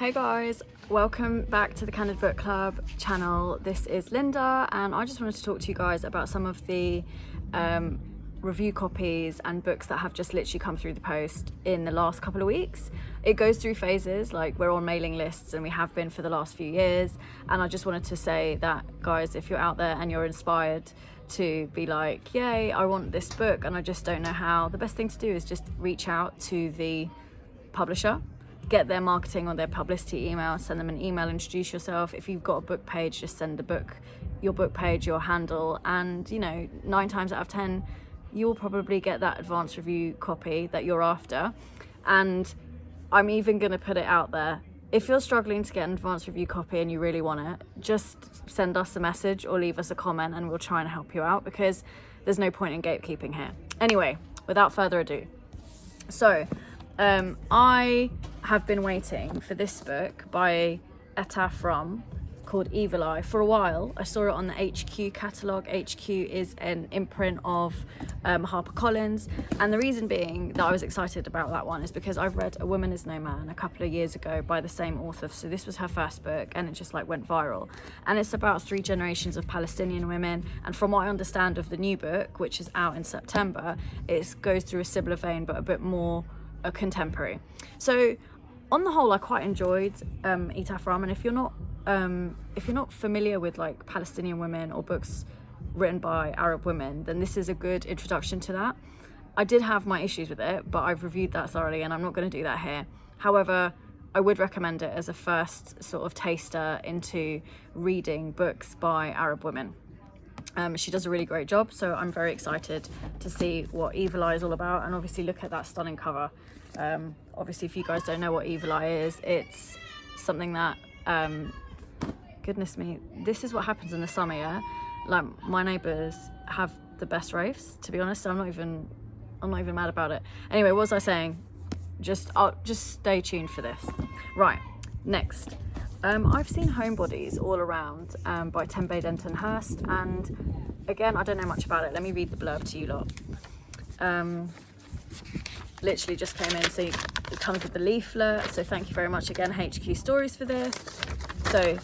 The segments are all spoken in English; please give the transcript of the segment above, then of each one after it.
Hey guys, welcome back to the Candid Book Club channel. This is Linda and I just wanted to talk to you guys about some of the review copies and books that have just literally come through the post in the last couple of weeks. It goes through phases, like we're on mailing lists and we have been for the last few years, and I just wanted to say that, guys, if you're out there and you're inspired to be like, yay, I want this book and I just don't know how, the best thing to do is just reach out to the publisher, get their marketing or their publicity email, send them an email, introduce yourself. If you've got a book page, just send your book page, your handle, and 9 times out of 10 you'll probably get that advanced review copy that you're after. And I'm even going to put it out there, if you're struggling to get an advanced review copy and you really want it, just send us a message or leave us a comment and we'll try and help you out, because there's no point in gatekeeping here. Anyway, without further ado, so I have been waiting for this book by Eta From called Evil Eye for a while. I saw it on the HQ catalogue. HQ is an imprint of HarperCollins, and the reason being that I was excited about that one is because I've read A Woman Is No Man a couple of years ago by the same author, so this was her first book and it just went viral, and it's about 3 generations of Palestinian women, and from what I understand of the new book, which is out in September, it goes through a similar vein but a bit more contemporary. So on the whole, I quite enjoyed Eta From, and if you're not familiar with Palestinian women or books written by Arab women, then this is a good introduction to that. I did have my issues with it, but I've reviewed that thoroughly and I'm not going to do that here. However, I would recommend it as a first sort of taster into reading books by Arab women. She does a really great job, so I'm very excited to see what Evil Eye is all about, and obviously look at that stunning cover. Obviously, if you guys don't know what Evil Eye is, it's something that goodness me, this is what happens in the summer, yeah? Like, my neighbours have the best raves, to be honest, so I'm not even mad about it. Anyway, what was I saying? Just stay tuned for this. Right, next. I've seen Homebodies all around by Tembe Denton Hurst, and again, I don't know much about it. Let me read the blurb to you lot. Literally just came in, so it comes with the leaflet, so thank you very much again, HQ Stories, for this. So,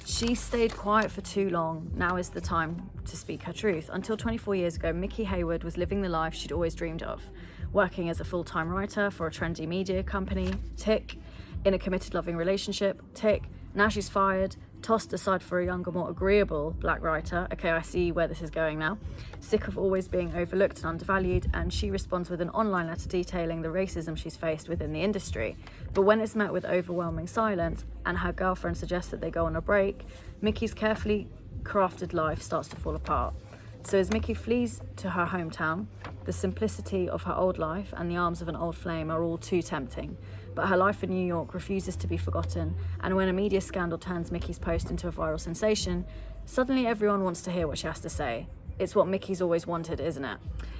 she stayed quiet for too long. Now is the time to speak her truth. Until 24 years ago, Mickey Hayward was living the life she'd always dreamed of. Working as a full-time writer for a trendy media company, tick. In a committed, loving relationship, tick. Now she's fired, tossed aside for a younger, more agreeable black writer. Okay, I see where this is going now. Sick of always being overlooked and undervalued, and she responds with an online letter detailing the racism she's faced within the industry. But when it's met with overwhelming silence and her girlfriend suggests that they go on a break, Mickey's carefully crafted life starts to fall apart. So as Mickey flees to her hometown, the simplicity of her old life and the arms of an old flame are all too tempting. But her life in New York refuses to be forgotten, and when a media scandal turns Mickey's post into a viral sensation, suddenly everyone wants to hear what she has to say. It's what Mickey's always wanted, isn't it?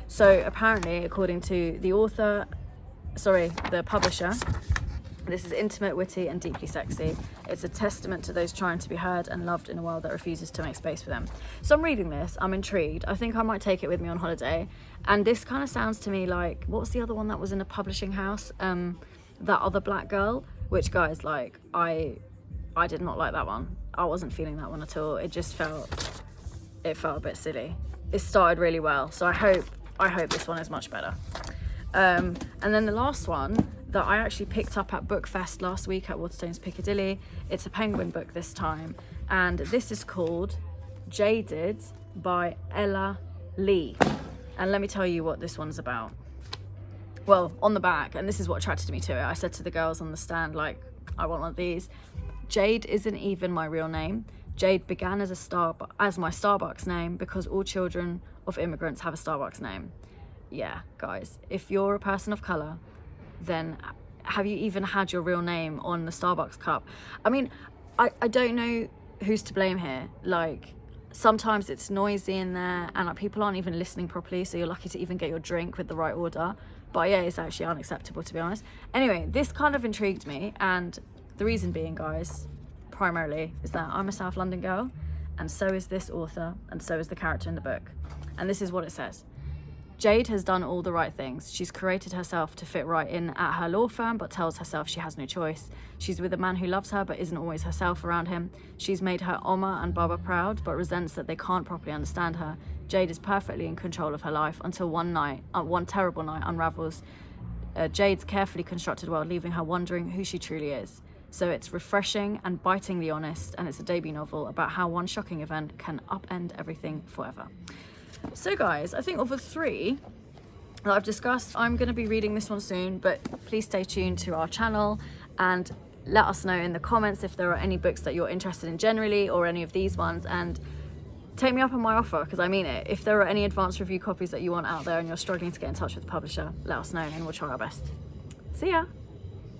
So apparently, according to the publisher, this is intimate, witty, and deeply sexy. It's a testament to those trying to be heard and loved in a world that refuses to make space for them. So I'm reading this, I'm intrigued. I think I might take it with me on holiday. And this kind of sounds to me like, what was the other one that was in a publishing house? That other black girl, which, guys, I did not like that one. I wasn't feeling that one at all. It felt a bit silly. It started really well, so I hope this one is much better. And then the last one that I actually picked up at Bookfest last week at Waterstones Piccadilly. It's a Penguin book this time, and this is called Jaded by Ella Lee. And let me tell you what this one's about. Well, on the back, and this is what attracted me to it, I said to the girls on the stand, I want one of these. Jade isn't even my real name. Jade began as my Starbucks name because all children of immigrants have a Starbucks name. Yeah, guys, if you're a person of colour, then have you even had your real name on the Starbucks cup? I mean, I don't know who's to blame here. Sometimes it's noisy in there and people aren't even listening properly, so you're lucky to even get your drink with the right order. But yeah, it's actually unacceptable, to be honest. Anyway, this kind of intrigued me, and the reason being, guys, primarily, is that I'm a South London girl, and so is this author, and so is the character in the book. And this is what it says. Jade has done all the right things. She's created herself to fit right in at her law firm, but tells herself she has no choice. She's with a man who loves her, but isn't always herself around him. She's made her Oma and Baba proud, but resents that they can't properly understand her. Jade is perfectly in control of her life until one terrible night unravels Jade's carefully constructed world, leaving her wondering who she truly is. So it's refreshing and bitingly honest, and it's a debut novel about how one shocking event can upend everything forever. So guys, I think of the 3 that I've discussed, I'm going to be reading this one soon, but please stay tuned to our channel and let us know in the comments if there are any books that you're interested in generally, or any of these ones, and take me up on my offer, because I mean it. If there are any advanced review copies that you want out there and you're struggling to get in touch with the publisher, let us know and we'll try our best. See ya!